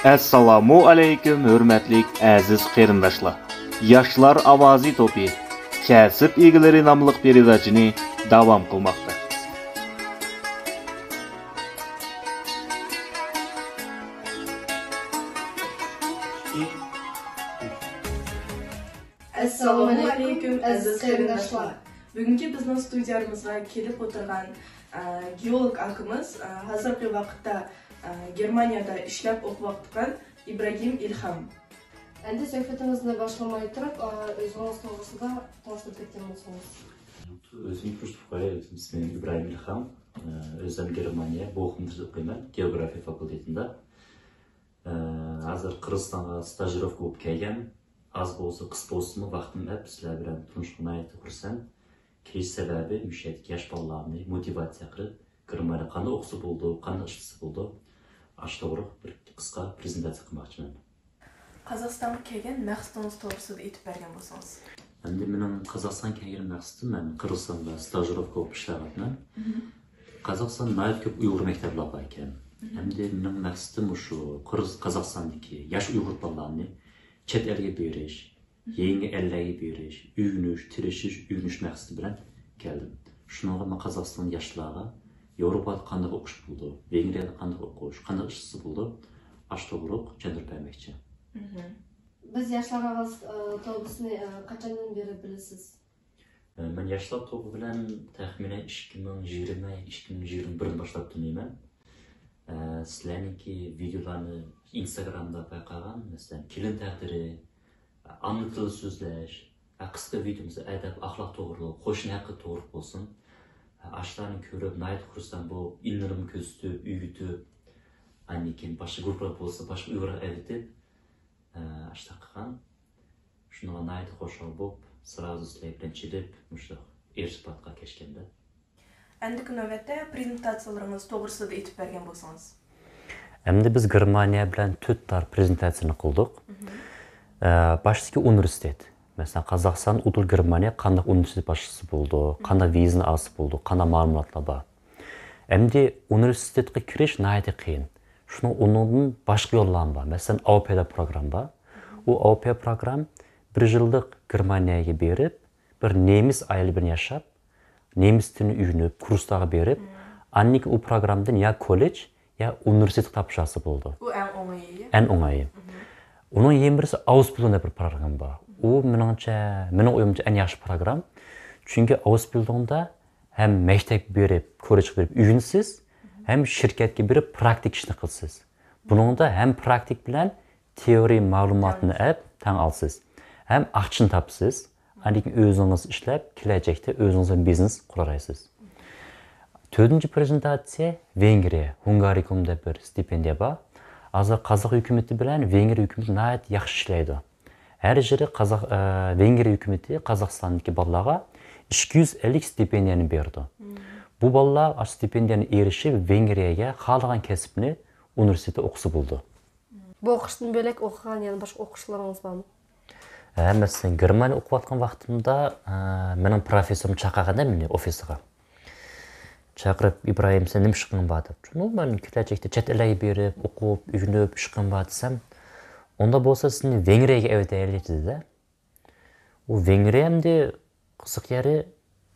Assalomu alaykum hurmatli aziz qarindoshlar. Yoshlar ovozi to'pi kasb egalari nomli peridachini davom qilmoqda. Assalomu alaykum aziz qarindoshlar. Bugungi bizning studiyamizga kelib o'tirgan geolog akamiz hozirgi vaqtda Germaniyada ishlab o'qiyotgan İbrahim İlham. Endi söhbətimizni başlamay turib, özünüz to'g'risida tanıştırıb ketgan bo'lsangiz. Özüm ismim İbrahim İlham. Özüm Germaniya, Bochum'da o'qiyman, geografiya fakultetida. Hozir Qirg'izistonga stajirovka bo'lib kelgan. Az bo'lsa, qis bo'lsin, vaqtim ap sizlar bilan tanishishni aytib xursand. Kelish sababi müşet yosh bolalarni motivatsiya qilib, Germaniyada qanday o'qisa bo'ldi, qanday ishlasa bo'ldi. To'g'ri bir qisqa prezentatsiya qilmoqchiman. Qozog'istonga kelgan maqsadingiz to'g'risida aytib bergan bo'lsangiz. Endi mening Qozog'istonga kelgan maqsadim men Qirg'izistonda stajirovka bo'lib ishlayapman. Qozog'istonda nihoyat ko'p Uyg'ur maktablari bor ekan. Endi mening maqsadim shu Qozog'istondagi yosh Uyg'ur bolalarni chet elga berish, yangi ellarga berish, uyg'unish maqsadi bilan keldim. Shunga men Qozog'iston yoshlarga Yevropada qanday o'qish bo'ldi, Vengriyada qanday o'qish, qanday ishlasa bo'ldi, to'g'ri tushuntirib bermoqchi. Biz yoshlarimiz to'g'risini qachondan beri bilasiz? Men yoshlar to'g'ri bilan taxminan 2020-2021 boshlab taniyman. Sizlarniki videolarni Instagramda payqagan, masalan, kelin taqdiri, ana tili so'zlash, qisqa videomizda adab, axloq to'g'riliq, qo'shni haqqi to'g'ri bo'lsin. Ashlarni ko'rib, nayt xursand bu inlarim ko'zitib, uyutib, annekin boshqa gruppalar bo'lsa, boshqa Uyg'ur evitib, ashta qilgan. Shunga nayt xo'shal bo'lib, sразу sizlar bilan chilib, mushloq irtibatga kelganda. Endi navbatda prezentatsiyalaringiz to'g'risida aytib bergan bo'lsangiz. Endi biz Germaniya bilan 4 tar prezentatsiyani qildik. Başdaki universitet. Mesela Qozog'iston utul Germaniya qanday universitet başçısı bo'ldi, qanday vizani olsa bo'ldi, qanday ma'lumotlar bor. Endi universitetga kirish nihoyat qiyin. Shuni undan boshqa yo'llar bor. Masalan, AOP'da program bor. U AOP program 1 yillik Germaniyaga berib, bir nemis ayoli bilan yashab, nemis tilini o'rganib, kurslarga berib, annik u programdan ya kollej ya universitet topshirsa bo'ldi. Bu eng o'ng'ayi. En o'ng'ayi. Onun birisi Ausbildung bir program bor. U mening o'yimcha eng yaxshi program. Chunki Ausbildungda ham maktab berib, kollej berib o'rganasiz, ham shirkatga berib praktik ishni qilasiz. Buningda ham praktik bilan teoriya ma'lumotni tang olasiz. Ham aqchini topsiz, lekin o'zingiz ishlab, kelajakda o'zingizning biznes qurarsiz. 4-chi prezentatsiya Vengriya, Hungaricumda bir stipendiya bor. Hozir Qozoq hukumati bilan Vengriya hukumati nihoyat yaxshi ishlaydi. Har yili Vengriya hukumati Qozog'istondagi bolalarga 250 stipendiyani berdi. Bu bolalar stipendiyani erishib Vengriyaga xohlagan kasbni universitetda o'qisa bo'ldi. Bu o'qishdan bo'lak o'qigan yana boshqa o'qishlaringiz bormi? Masalan, Germaniya o'qiyotgan vaqtimda mening professorim chaqirganda meni ofisiga. Chaqirib, Ibrohim, sen nima ish qilgan bor deb. Men kelajakda chet elga berib, o'qib, o'rganib ish qilgan bor desam, onda bo'lsa sizni Vengriyaga avtaylik dedi-da. U Vengriya hamda qiziq yeri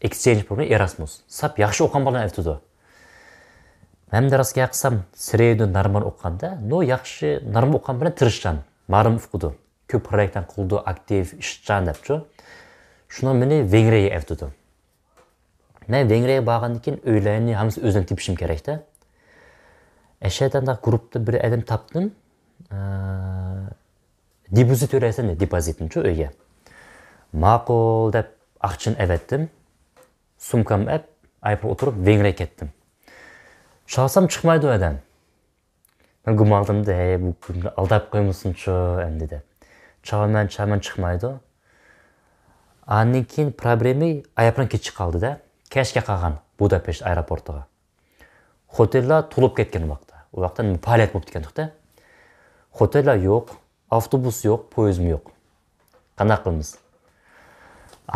exchange program Erasmus. Sap yaxshi o'qigan bolalar avtadi. Men darsga qilsam, siraydu normal o'qiganda, yaxshi normal o'qigan bilan tirishchan, ma'lum o'qidi. Ko'p proyektdan qildi, aktiv ishchan debchi. Shuni meni Vengriyaga avtadi. Men Vengriyaga borgandan keyin o'ylayni hammasi o'zim tepishim kerak-da. Ashadanda guruhda bir adam topdim. Depozit to'laysan, depozitni-chi uyga. Ma'qul deb aqchini avatdim. Sumkam ayb o'tirib Vengriyaga ketdim. Chaqsam chiqmaydi adam. Men gumondim-da, bu aldab qo'ymasin-chi endi deb. Chaman chiqmaydi. Andan keyin problema ayapdan kechib qoldi-da. Kechga qolgan Budapesht aeroportiga. Hotellar to'lib ketgan vaqtda. U vaqtda faoliyat bo'lib ketganda. Hotellar yo'q, avtobus yo'q, poyezd yo'q. Qanday qilamiz?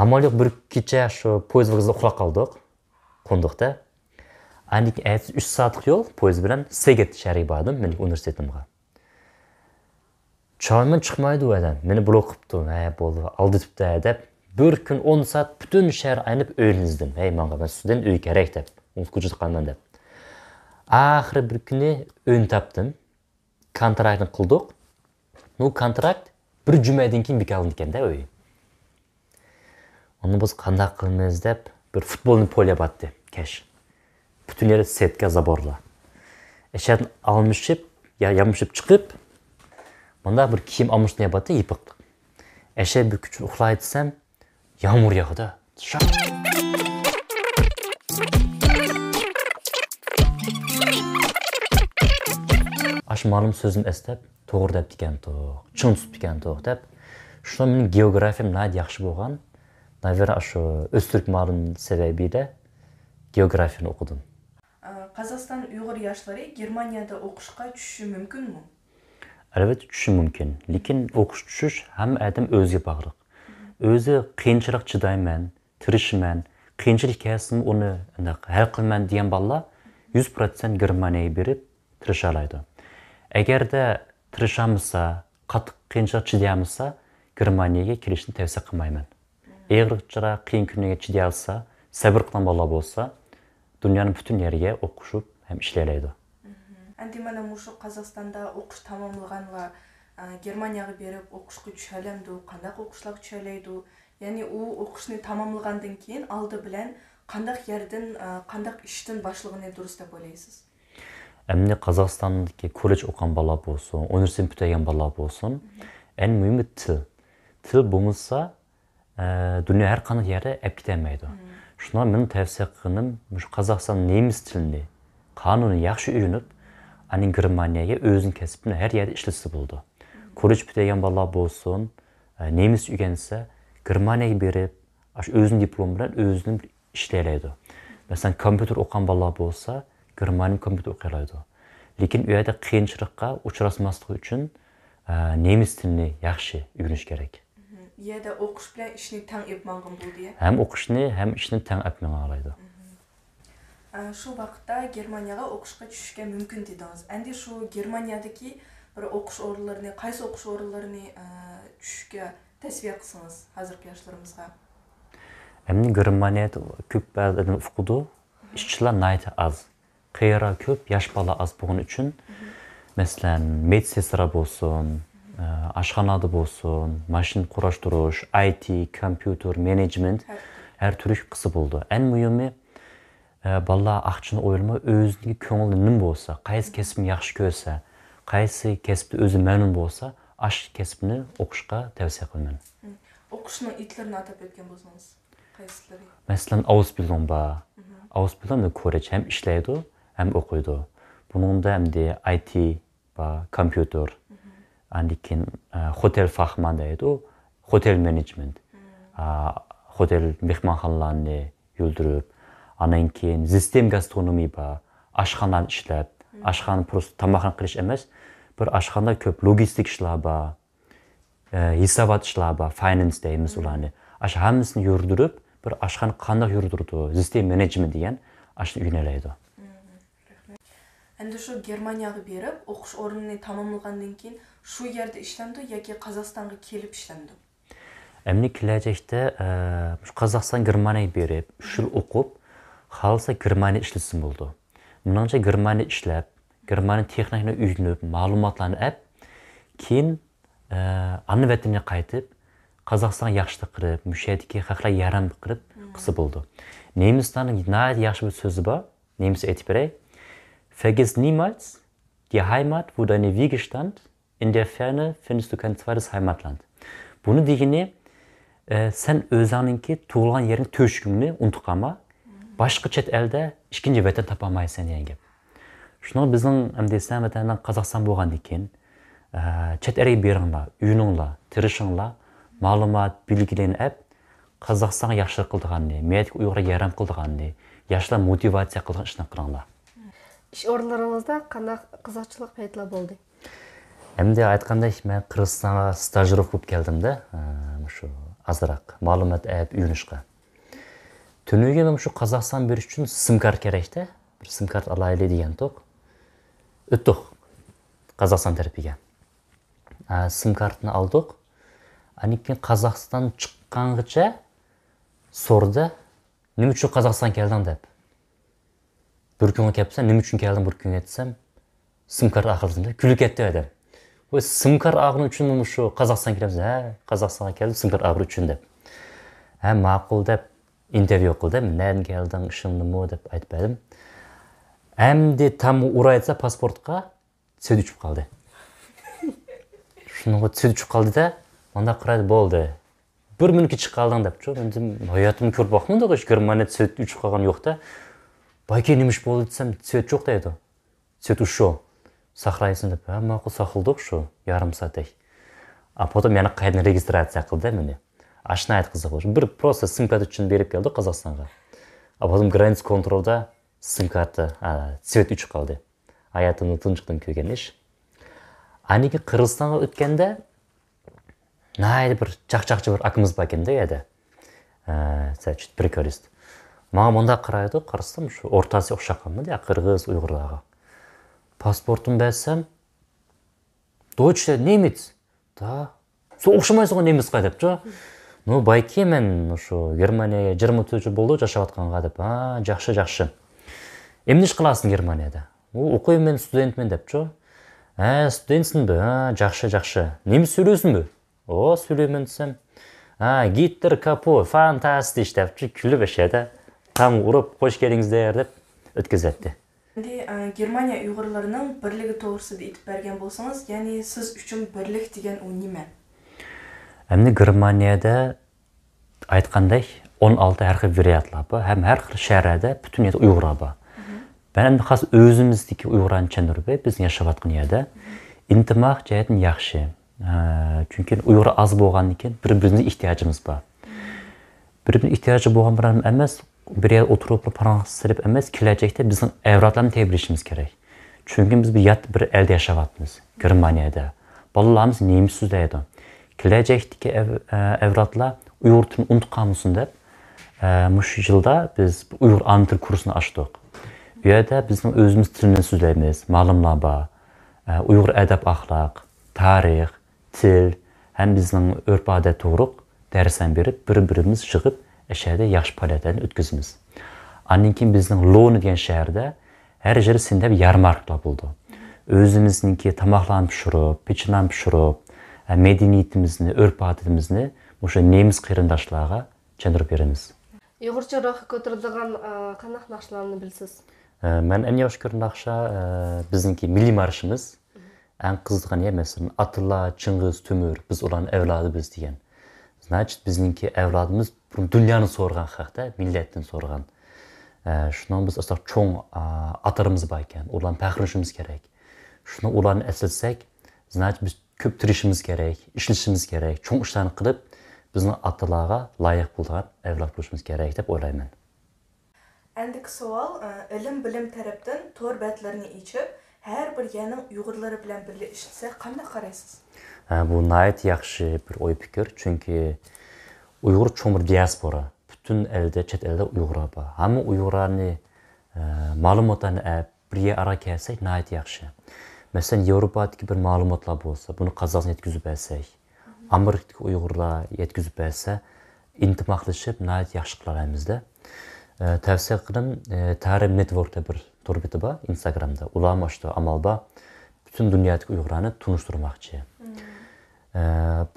Amaliyot bir kecha shu poyezdimizda uxlab qoldik. Qo'ndiqda. Andik 3 soatlik yo'l poyezd bilan Seget shahriga bordim, mening universitetimga. Çayman çıkmaydı o adam. Beni blok qıptı. He boldu. Aldı tüpte dep. Bir gün 10 saat bütün şehir aynıp öğrenizdim. Hey manga ben sizden öy gerek dep. Unutkucu kalman dep. Ahırı bir günü ön taptım. Kontraktını kıldık. Bu kontrakt bir cümleden keyin bekalındı ekan da öy. Onu biz qanday qilamiz deb bir futbolni po'lyapti kesh. Bütün yeri setka zaborla. Eşyadan almışıp, yamışıp çıkıp, bunda bir kiyim almıştın yapatı yıpıqtık. Eşya bir küçük uxlay desem, yağmur yağdı. Şak. Aş malum sözüm estep, to'g'ri deb degan to'q, chin tutib degan to'q deb. Shunda mening geografiyam nayt yaxshi bo'lgan. Navyera şu Öztürk malum sebebiyle geografiyani okudum. Қазақстан Uyghur yaşları Germaniyada o'qishga tushishi mumkinmi? Albatta tushishi mumkin. Lekin o'qish tushish ham adam o'ziga bog'liq. O'zi qiyinchilik chidayman, tirishman, qiyinchilik kelsin uni hal qilman degan bolalar 100% Germaniyaga berib tirisha oladi. Agarda tirishamizsa, qattiq qiyinchilik chidayamizsa, Germaniyaga kelishni tavsiya qilmayman. Eğrikçara qiyin kuniga chiday olsa, sabr qilgan bola bo'lsa, dunyoning butun yeriga o'qishib ham ishlaydi. Endi mana mushu Qozog'istonda o'qish tamomlagan va Germaniyaga berib o'qishga tushalamdi, qanday o'qishlarga tushalaydi? Ya'ni u o'qishni tamomlagandan keyin oldi bilan qanday yerdan, qanday ishdan boshlig'ini durust deb o'ylaysiz? Endi Qozog'istondagi kollej o'qigan bola bo'lsin, universitet bitigan bola bo'lsin, eng muhimi til. Til bo'lmasa dünya her qanday yere ep gitolmaydi. Shuna men tavsiya qilganim, shu Qozog'iston nemis tilini, qonunni yaxshi o'rganib, aning Germaniyaga o'zining kasbini har yerda ishlasa bo'ldi. Kollej bitigan bolalar bo'lsin, nemis o'rgansa, Germaniyaga berib, o'zining diplomi bilan o'zini ishlaydi. Masalan, kompyuter o'qigan bolalar bo'lsa, Germaniya kompyuter o'qiy oladi. Lekin u yerda qiyinchilikqa uchrasmaslik uchun nemis tilini yaxshi o'rganish kerak. Yerda o'qish bilan ishni tang epmangin bo'ldi. Hem o'qishni, hem ishni tang epmang oladi. Shu vaqtda Germaniyaga o'qishga tushishga mumkin dedingiz. Endi shu Germaniyadagi bir o'qish o'rinlarini, qaysi o'qish o'rinlarini tushishga tavsiya qilsangiz hozirgi yoshlarimizga? Endi Germaniyada ko'p adam o'qidi, ishchilar nayt az. Qiyra ko'p, yosh bola az bo'lgani uchun, masalan, medsestra bo'lsin, aşxanada bo'lsin, mashin qurashtirish, IT, kompyuter, management her türlü qisi bo'ldi. Eng muhimi bolalar aqchini o'ylamay o'zining ko'ngli nim bo'lsa, qaysi kasbni yaxshi ko'rsa, qaysi kasbda o'zi mamnun bo'lsa, ash kasbni o'qishga tavsiya qilaman. O'qishni itlarini atab o'tgan bo'lsangiz, qaysilari? Masalan, Ausbildung bor. Ausbildung kollej ham ishlaydi, ham o'qiydi. Buningda hamda IT bor, kompyuter, andikin hotel fahman deydi, hotel management. Hotel mehmonxonalarni yurdirib, anan keyin sistem gastronomiya bor, oshxonani ishlab, oshxona prosta tamoqxona qilish emas, bir oshxonada ko'p logistik ishlar bor, hisobot ishlar bor, finance deymiz ularni. Ash hammasini yurdirib, bir oshxona qanday yurdirdi, sistem management degan ashni o'rganadi. Endi shu Germaniyaga berib, o'qish o'rnini tamomlagandan keyin shu yerda ishlamdi yoki Qozog'istonga kelib ishlamdi? Endi kelajakda Qozog'iston Germaniyaga berib, 3 yil o'qib, xalsa Germaniya ishlasin bo'ldi. Menimcha Germaniya ishlab, Germaniya texnikani o'rganib, ma'lumotlarni olib, keyin ana vatanga qaytib, Qozog'istonga yaxshilik qilib, mushaytiki xalqlar yaram qilib qilsa bo'ldi. Nemislarning nayt yaxshi bir so'zi bor. Nemis aytib beray. Vergiss niemals die Heimat, wo deine Wiege stand. In der Ferne findest du kein zweites Heimatland. Bunu degeni sen o'zingki tug'ilgan yering to'shkingni unutqama, boshqa chet elda ikkinchi vatan topamaysan degan gap. Shuni bizning ham desam vatandan Qozog'iston bo'lgandan keyin chet elga beringlar, uyininglar, tirishinglar, ma'lumot, bilgilarni olib Qozog'istonga yaxshilik qildiganni, me'yatga Uyg'urga yaram qildiganni, yoshlar motivatsiya qilgan ishni qilinglar. Ish o'rinlaringizda qanday qiziqchilik paytlar bo'ldi? Endi aytgandek, men Qirg'izistonga stajировка bo'lib keldim-da, shu azroq ma'lumot olib o'rganishga. Tuniga men shu Qozog'iston berish uchun sim kart kerak-da, bir sim kart olaylik degan to'q. O'tdik Qozog'iston tarafiga. sim kartını aldık. Aniken Қазақстан çıqqangacha sordu. Nima uchun Қазақстан kelding deb. Bir kunga kelibsan, nima uchun kelding bir kun aytsam, sim kart aqildim deb kulib ketdi adam. O sim kart aqini uchun shu Қазақстан kelamiz. Ha, Қазақстанга keldim sim kart aqi uchun deb. Ha, ma'qul deb intervyu qildim. Neden kelding, ishing nima deb aytmadim. Endi tam ura aytsa pasportga tsöd uchib qoldi. Shunga tsöd uchib qoldi-da, onda qaradi bo'ldi. Bir minutga chiqib qolding deb. Endi hayotimni ko'rib boqmadim, hech Germaniya tsöd uchib qolgan yo'q-da. Bayki nima ish bo'ldi desam, tsöd yo'q deydi. Tsöd usho. Saqlaysan deb. Ha, ma'qul saqladik shu, yarim soatda. A potom yana qayta registratsiya qildi meni. Ashna ayt qiziq. Bir просто sim kart uchun berib keldi Qozog'istonga. A potom granic kontrolda sim kartı tsöd uchib qoldi. Hayotimni tunchiqdan ko'rgan ish. Aniki Qirg'izistonga o'tganda naydi bir chaqchaqchi bir akamiz bor ekanda edi. Sachit prikorist. Menga bunda qaraydi, qarasam shu o'rtasi o'xshab qolmadi, qirg'iz, uyg'urlarga. Pasportim bersam, Deutsch, nemis. Da, so o'xshamaysiz nemis debdi. No, bayki men shu Germaniyaga 24 yil bo'ldi yashayotganga deb. Ha, yaxshi. Endi ish qilasың Germaniyada. O'qiyman, studentman debdi. Ha, studentsinmi? Ha, yaxshi. Nemis сөйлейсіңбі? O, söyleyman desam. Ha, Gitter kapo, fantastik debdi, kulib ashadi. Tam urib qo'sh kelingizlar deb o'tkazatdi. Endi Germaniya Uyg'urlarining birligi to'g'risida aytib bergan bo'lsangiz, ya'ni siz uchun birlik degan u nima? Endi Germaniyada aytgandek 16 har xil variantlar bor, ham har xil shaharda butun yerda Uyg'urlar bor. Ben endi xos o'zimizdagi Uyg'urlarni tushuntirib, biz yashayotgan yerda intimaq jihatdan yaxshi. Chunki Uyg'ur az bo'lgandan keyin bir-birimizga ehtiyojimiz bor. Bir-birimizga ehtiyoji bo'lgan bilan emas, bir yer o'tirib parangiz silib emas, kelajakda bizning avratlarni tebrishimiz kerak. Chunki biz bir yat bir elda yashayapmiz, Germaniyada. Bolalarimiz nemis so'zlaydi. Kelajakdagi avratlar Uyg'ur tilini unutqanmisin deb, mush yilda biz Uyg'ur ana til kursini ochdik. Bu yerda bizning o'zimiz tilini so'zlaymiz, ma'lumlar bor. Uyg'ur adab axloq, tarix, til, ham bizning urf-odat to'g'ri darsdan berib, bir-birimiz yig'ib, ashada yaxshi faoliyatlarni o'tkazamiz. Andan keyin bizning Lon degan shaharda har yer sendab yarmarkalar bo'ldi. O'zimizningki tamoqlarni pishirib, pechlarni pishirib, madaniyatimizni, urf-odatimizni o'sha nemis qarindoshlarga tushuntirib beramiz. Uyg'urcha ro'yxatga ko'tariladigan qanaqa naqshlarni bilsiz? Men eng yaxshi ko'rgan naqsha bizningki milliy marshimiz. Eng qiziqani masalan Atilla, Chingiz, Temur, biz ularning avlodimiz degan. Значит, bizningki avlodimiz dunyoni so'rgan haqda, millatdan so'rgan. Shuni biz aslida cho'ng atarimiz bor ekan, ularni faxrlanishimiz kerak. Shuni ularni eslasak, значит, biz ko'p tirishimiz kerak, ishlashimiz kerak, cho'ng ishlarni qilib, bizning atalarga loyiq bo'lgan avlod bo'lishimiz kerak deb o'ylayman. Endiki savol, ilm-bilim tarafdan to'r batlarini ichib, har bir yerning Uyg'urlari bilan birga ishlasa qanday qaraysiz? Bu nayt yaxshi bir o'y fikr, chunki Uyg'ur cho'ng bir diaspora, butun elda, chet elda Uyg'urlar bor. Hamma Uyg'urlarni ma'lumotlarni bir yerga kelsak nayt yaxshi. Masalan, Yevropadagi bir ma'lumotlar bo'lsa, buni Qozog'istonga yetkazib bersak, Amerikadagi Uyg'urlar yetkazib bersa, intimoqlashib nayt yaxshi qilaramizda. Tavsiya qilaman, Tarim Network'da bir to'rbeti bor, Instagramda. Ular mashhur amal bor. Butun dunyodagi Uyg'urlarni tunishtirmoqchi.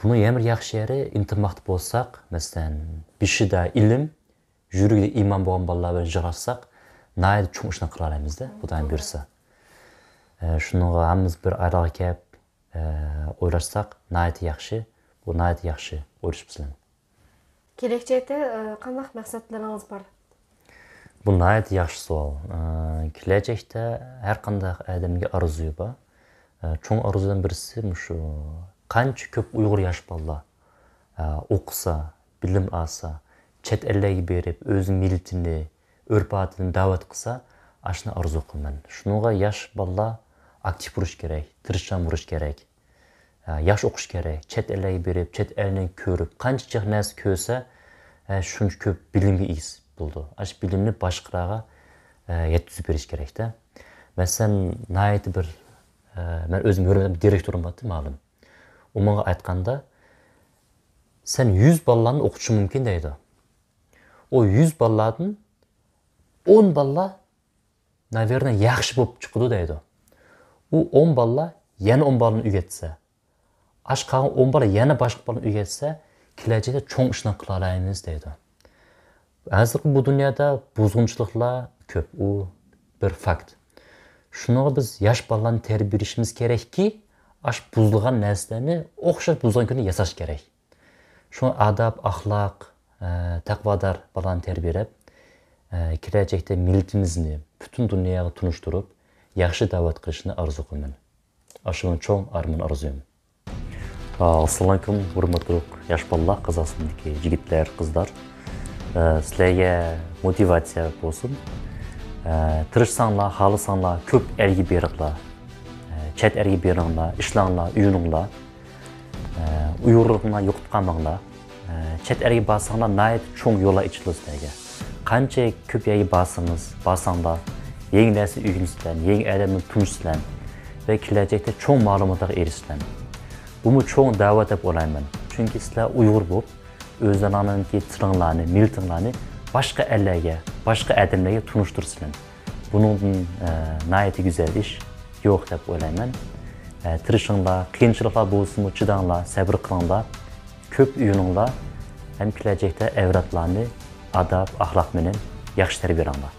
Buni ham yaxshi yeri intimoqda bo'lsak, masalan, beshida ilm, yuragida iymon bo'lgan bolalar bilan yig'ilsak, nayt cho'ng ishni qila olamizda, Xudoy bersa. Shunga hammamiz bir araya kelib o'ylashsak, nayt yaxshi, bu nayt yaxshi o'ylashibsizlar. Kelajakda qanaqa maqsadlaringiz bor? Bu nayt yaxshi savol. Kelajakda har qanday odamga orzu bor. Cho'ng orzudan birisi shu qancha ko'p Uyg'ur yosh bolalar o'qisa, bilim olsa, chet ellarga berib, o'zining millatini, urf-odatini da'vat qilsa, ashuni orzu qilaman. Shunga yosh bolalar aktiv bo'lish kerak, tirishchan bo'lish kerak. Yaxshi o'qish kerak, chet ellarga berib, chet elni ko'rib, qancha narsa ko'rsa, shuncha ko'p bilimga ega bo'ldi. Ash bilimni boshqalarga yetkazib berish kerak-da. Masalan, nayt bir men o'zim yurgan direktorim bor, ma'lum. Onunla aytqanda, sen 100 balalarni o'qitish mumkin deydi. O 100 balalardan 10 bala, naverno, yaxshi bo'lib chiqdi deydi. U 10 bala yana 10 balani o'rgatsa, qolgan 10 bala yana boshqa balani o'rgatsa, kelajakda cho'ng ishni qila olamiz deydi. Hozir bu dunyoda buzg'unchiliklar ko'p, u bir fakt. Shunga biz yosh balalarni tarbiyalashimiz kerakki, ash buzilgan narsalarni o'xshash buzilgan kuni yasash kerak. Şu adab, axloq, taqvodor balalarni tarbiyalab, kelajakda millatimizni butun dunyoga tunishtirib, yaxshi da'vat qilishni orzu qilaman. Ashuni cho'ng armon orzuyum. Assalomu alaykum, hurmatli yosh bolalar, Qozog'istondagi yigitlar, qizlar. Sizlarga motivatsiya bo'lsin. Tirishsanglar, xohlasanglar, ko'p ergi beringlar. Chet ergi beringlar, ishlanglar, uyininglar. Uyg'urlikni yo'qotqanmanglar. Chet ergi borsanglar, nayt cho'ng yo'llar ichiladi sizlarga. Qancha ko'p yerga borsanglar, yangi narsa o'rganisizlar, yangi odamni tunishsizlar va kelajakda cho'ng ma'lumotlarga erishsizlar. Bu cho'ng da'vat deb o'ylayman. Chunki sizlar Uyg'ur bo'lib, o'zlariningki tilinglarni, millatinglarni boshqa ellarga, boshqa odamlarga tunishtirsizlar. Buningdan nayt go'zal ish yo'q deb o'ylayman. Tirishinglar, qiyinchiliklar bo'lsa-mu, chidanglar, sabr qilinglar, ko'p uyininglar, ham kelajakda avratlarni adab, axloq bilan yaxshi tarbiyalanglar.